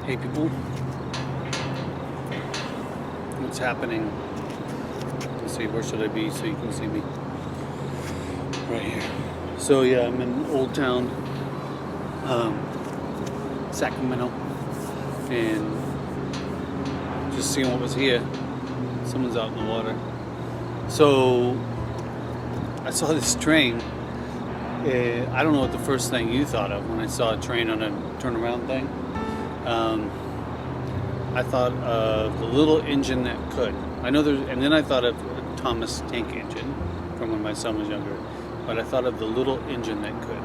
Hey people, what's happening? Let's see, where should I be so you can see me? Right here. So yeah, I'm in Old Town, Sacramento, and just seeing what was here. Someone's out in the water. So I saw this train. I don't know what the first thing you thought of when I saw a train on a turnaround thing. I thought of the little engine that could. I know there's, and then I thought of a Thomas tank engine from when my son was younger. But I thought of the little engine that could.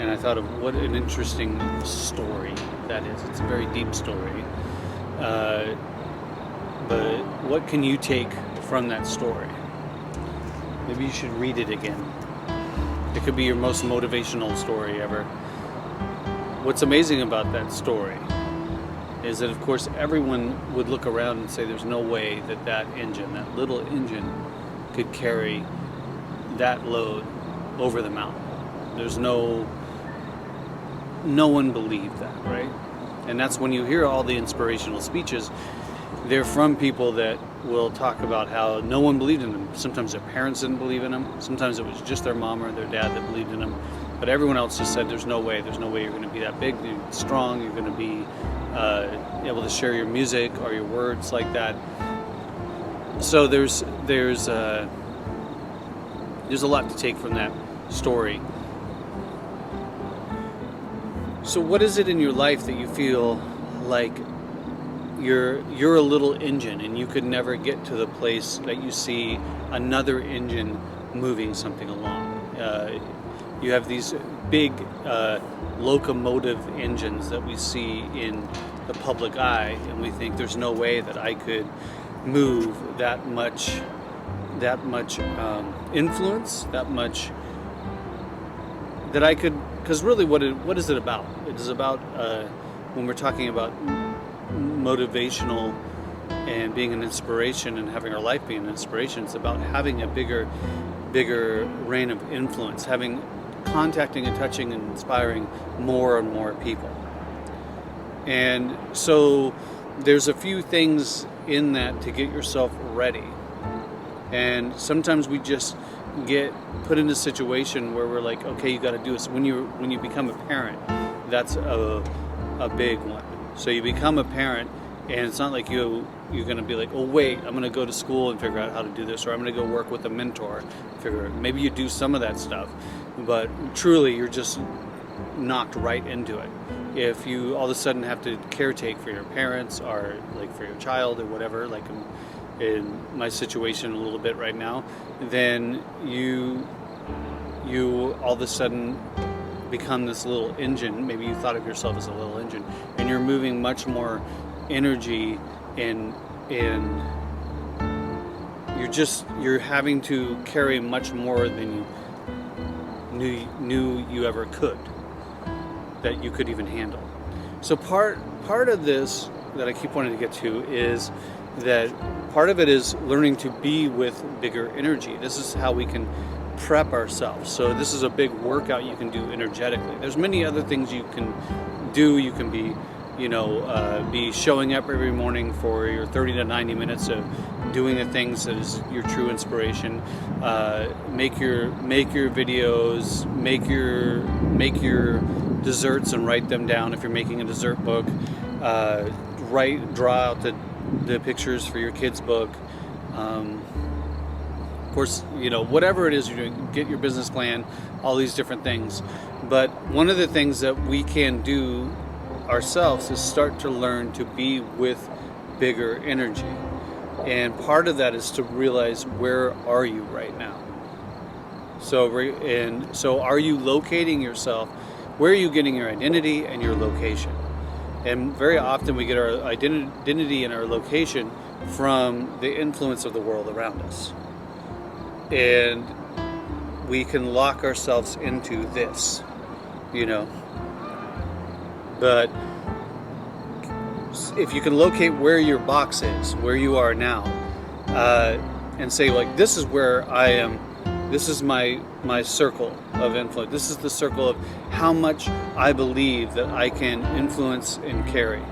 And I thought of what an interesting story that is. It's a very deep story. But what can you take from that story? Maybe you should read it again. It could be your most motivational story ever. What's amazing about that story is that, of course, everyone would look around and say there's no way that that engine, that little engine, could carry that load over the mountain. There's no one believed that, right? And that's when you hear all the inspirational speeches, they're from people that will talk about how no one believed in them. Sometimes their parents didn't believe in them. Sometimes it was just their mom or their dad that believed in them. But everyone else just said, there's no way you're going to be that big, you're strong, you're going to be able to share your music or your words like that. So there's a lot to take from that story. So what is it in your life that you feel like you're a little engine and you could never get to the place that you see another engine moving something along? You have these big locomotive engines that we see in the public eye, and we think there's no way that I could move that much influence, that much that I could. Because really, what is it about? It is about when we're talking about motivational and being an inspiration and having our life be an inspiration. It's about having a bigger reign of influence, contacting and touching and inspiring more and more people. And so there's a few things in that to get yourself ready. And sometimes we just get put in a situation where we're like, okay, you got to do this. When you become a parent, that's a big one. So you become a parent, and it's not like you're going to be like, oh wait, I'm going to go to school and figure out how to do this, or I'm going to go work with a mentor. Maybe you do some of that stuff, but truly you're just knocked right into it. If you all of a sudden have to caretake for your parents or like for your child or whatever, like in my situation a little bit right now, then you all of a sudden become this little engine. Maybe you thought of yourself as a little engine, and you're moving much more energy and you're having to carry much more than you knew you ever could, that you could even handle. So part of this that I keep wanting to get to is that part of it is learning to be with bigger energy. This is how we can prep ourselves. So this is a big workout you can do energetically. There's many other things you can do. You can be showing up every morning for your 30 to 90 minutes of doing the things that is your true inspiration. Make your videos, make your desserts and write them down if you're making a dessert book. Draw out the pictures for your kids' book. Of course, whatever it is you're doing, get your business plan, all these different things. But one of the things that we can do ourselves is start to learn to be with bigger energy. And part of that is to realize, where are you right now? So are you locating yourself? Where are you getting your identity and your location? And very often we get our identity and our location from the influence of the world around us. And we can lock ourselves into this, But if you can locate where your box is, where you are now, and say, like, this is where I am This is my circle of influence. This is the circle of how much I believe that I can influence and carry.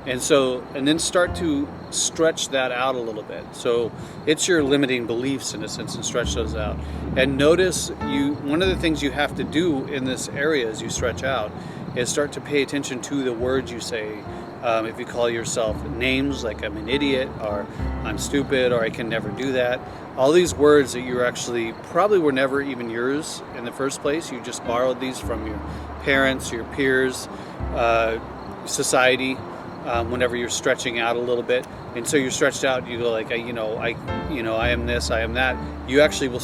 And so, and then start to stretch that out a little bit. So it's your limiting beliefs in a sense, and stretch those out. And notice one of the things you have to do in this area as you stretch out is start to pay attention to the words you say. If you call yourself names like I'm an idiot, or I'm stupid, or I can never do that, all these words that you actually probably were never even yours in the first place. You just borrowed these from your parents, your peers, society, whenever you're stretching out a little bit. And so you're stretched out, you go like, I am this, I am that. You actually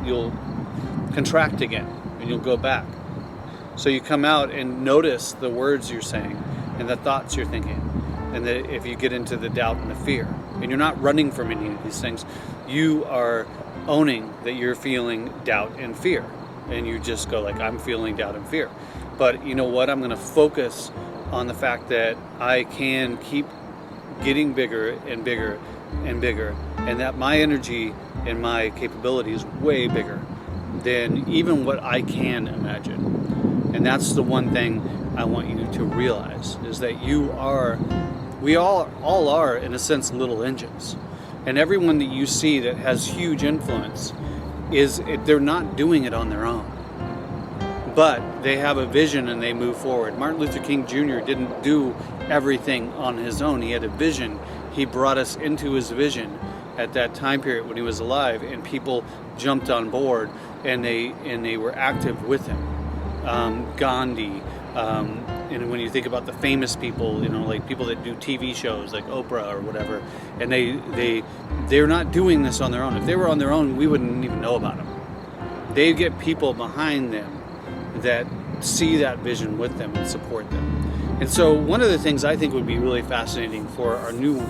you'll contract again, and you'll go back. So you come out and notice the words you're saying and the thoughts you're thinking. And that if you get into the doubt and the fear, and you're not running from any of these things, you are owning that you're feeling doubt and fear. And you just go like, I'm feeling doubt and fear. But you know what? I'm going to focus on the fact that I can keep getting bigger and bigger and bigger, and that my energy and my capability is way bigger than even what I can imagine. And that's the one thing I want you to realize, is that we all are, in a sense, little engines. And everyone that you see that has huge influence, they're not doing it on their own. But they have a vision and they move forward. Martin Luther King Jr. didn't do everything on his own. He had a vision. He brought us into his vision at that time period when he was alive, and people jumped on board and they were active with him. Gandhi, and when you think about the famous people, like people that do TV shows like Oprah or whatever, and they're not doing this on their own. If they were on their own, we wouldn't even know about them. They get people behind them that see that vision with them and support them. And so one of the things I think would be really fascinating for our new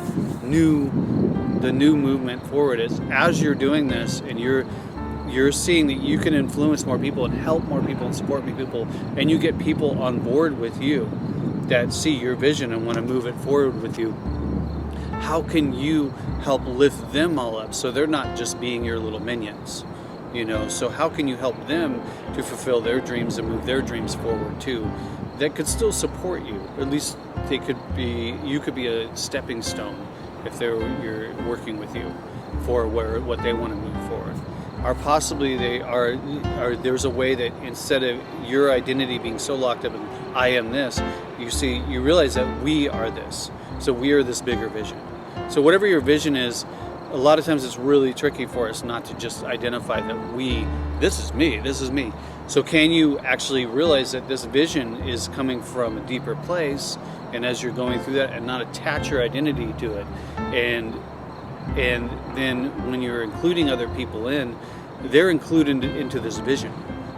movement forward is, as you're doing this and you're seeing that you can influence more people and help more people and support more people, and you get people on board with you that see your vision and want to move it forward with you, how can you help lift them all up so they're not just being your little minions? So how can you help them to fulfill their dreams and move their dreams forward too, that could still support you? Or at least you could be a stepping stone if you're working with you for what they want to move forward. Or possibly there's a way that instead of your identity being so locked up in I am this, you realize that we are this. So we are this bigger vision. So whatever your vision is, a lot of times it's really tricky for us not to just identify that this is me. So can you actually realize that this vision is coming from a deeper place, and as you're going through that, and not attach your identity to it, and then when you're including other people in, they're included into this vision.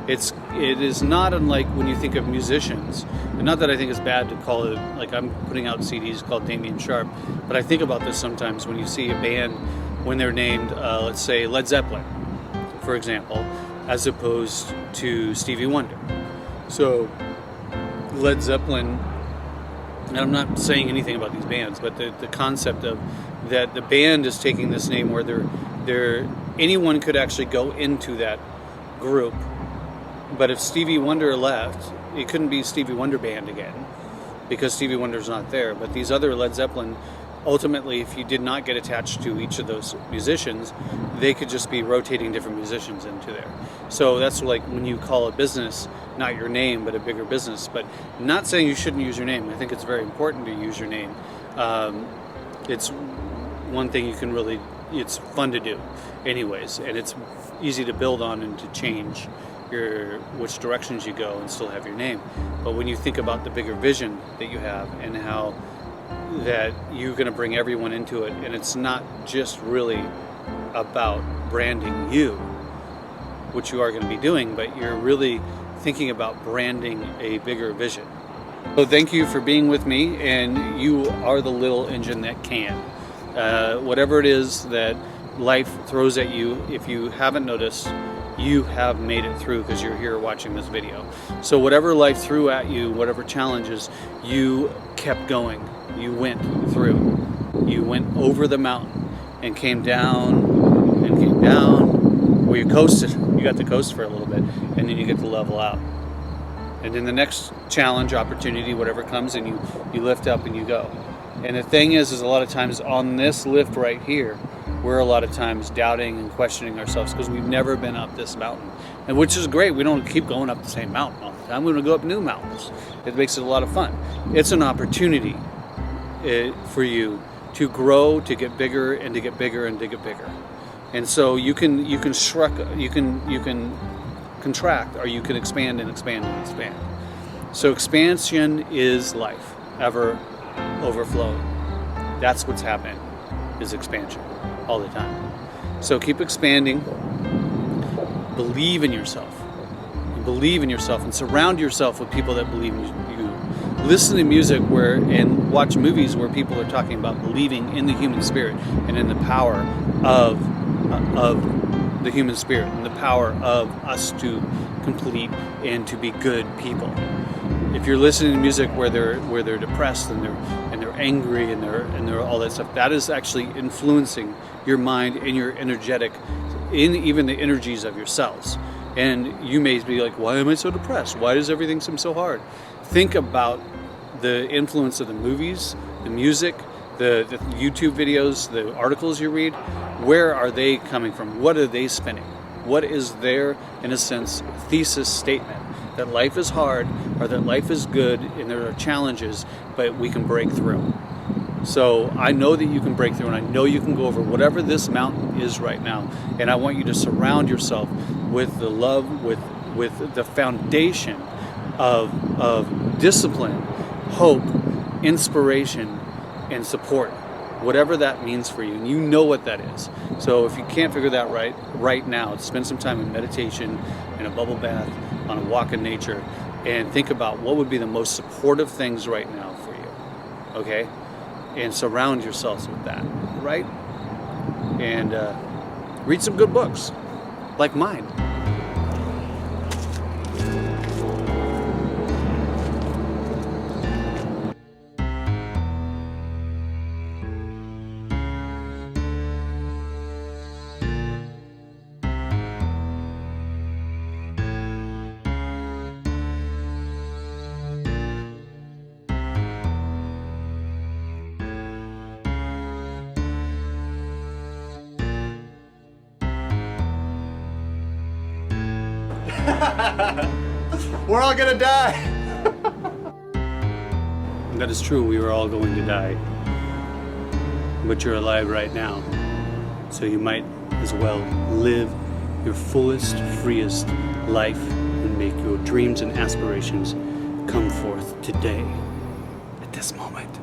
It is not unlike when you think of musicians, and not that I think it's bad to call it, like I'm putting out CDs called Damion Sharpe, but I think about this sometimes when you see a band, when they're named, let's say Led Zeppelin, for example, as opposed to Stevie Wonder. So Led Zeppelin, and I'm not saying anything about these bands, but the concept of that the band is taking this name where anyone could actually go into that group. But if Stevie Wonder left, it couldn't be Stevie Wonder Band again, because Stevie Wonder's not there. But these other Led Zeppelin, ultimately, if you did not get attached to each of those musicians, they could just be rotating different musicians into there. So that's like when you call a business not your name, but a bigger business. But not saying you shouldn't use your name. I think it's very important to use your name. It's one thing it's fun to do anyways, and it's easy to build on and to change which directions you go and still have your name. But when you think about the bigger vision that you have and how that you're going to bring everyone into it, and it's not just really about branding you, which you are going to be doing, but you're really thinking about branding a bigger vision. So thank you for being with me, and you are the little engine that can. Whatever it is that life throws at you, if you haven't noticed, you have made it through because you're here watching this video. So whatever life threw at you, whatever challenges, you kept going. You went through. You went over the mountain and came down, where you coasted. You got to coast for a little bit, and then you get to level out. And then the next challenge, opportunity, whatever comes, and you lift up and you go. And the thing is a lot of times on this lift right here, we're a lot of times doubting and questioning ourselves because we've never been up this mountain. And which is great. We don't keep going up the same mountain all the time. We want to go up new mountains. It makes it a lot of fun. It's an opportunity for you to grow, to get bigger, and to get bigger, and to get bigger. And so you can shrug, you can contract, or you can expand and expand and expand. So expansion is life, ever overflowing. That's what's happening, is expansion all the time. So keep expanding. Believe in yourself. Believe in yourself, and surround yourself with people that believe in you. Listen to music and watch movies where people are talking about believing in the human spirit and in the power of the human spirit and the power of us to complete and to be good people. If you're listening to music where they're depressed and they're angry and they're all that stuff, that is actually influencing your mind and your energetic, in even the energies of your cells. And you may be like, why am I so depressed? Why does everything seem so hard? Think about the influence of the movies, the music, the YouTube videos, the articles you read. Where are they coming from? What are they spinning? What is their, in a sense, thesis statement? That life is hard, or that life is good, and there are challenges, but we can break through. So I know that you can break through, and I know you can go over whatever this mountain is right now. And I want you to surround yourself with the love, with the foundation of discipline, hope, inspiration, and support. Whatever that means for you, and you know what that is. So if you can't figure that right now, spend some time in meditation, in a bubble bath, on a walk in nature, and think about what would be the most supportive things right now for you. Okay? And surround yourselves with that, right? And read some good books, like mine. We're all gonna die. That is true, we are all going to die. But you're alive right now. So you might as well live your fullest, freest life and make your dreams and aspirations come forth today, at this moment.